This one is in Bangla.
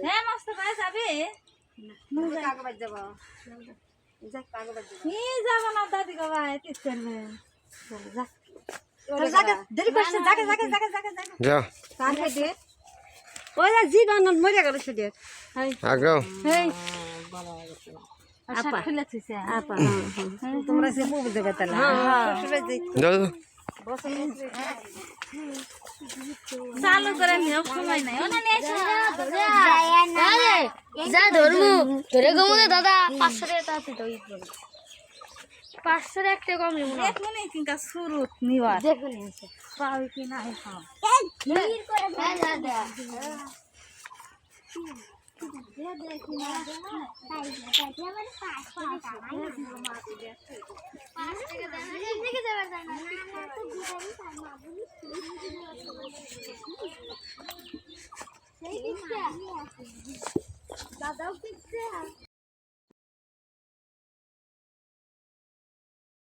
হ্যাঁ মস্ত ভাই যাবে যাব না দাদি গো ভাই কি করবে দেরি করছে জাগে জাগে জাগে জাগে জাগে যা ওই জীবন মরে গেল সেটা আগাও আপা খুলেছিস আপা তোমরা সে বুঝ দেবে তাহলে যাও চালু করে নিও সময় নাই ওনা নিয়ে যা ধরবো ধরে গমু দাদা 500 টাকা তাতে দই 500 একটা কম নিব না এক মনে কিনকা শুরুত নিবা দেখুন আছে পাও কি না হ্যাঁ ভিড় করে দাদা দাদাও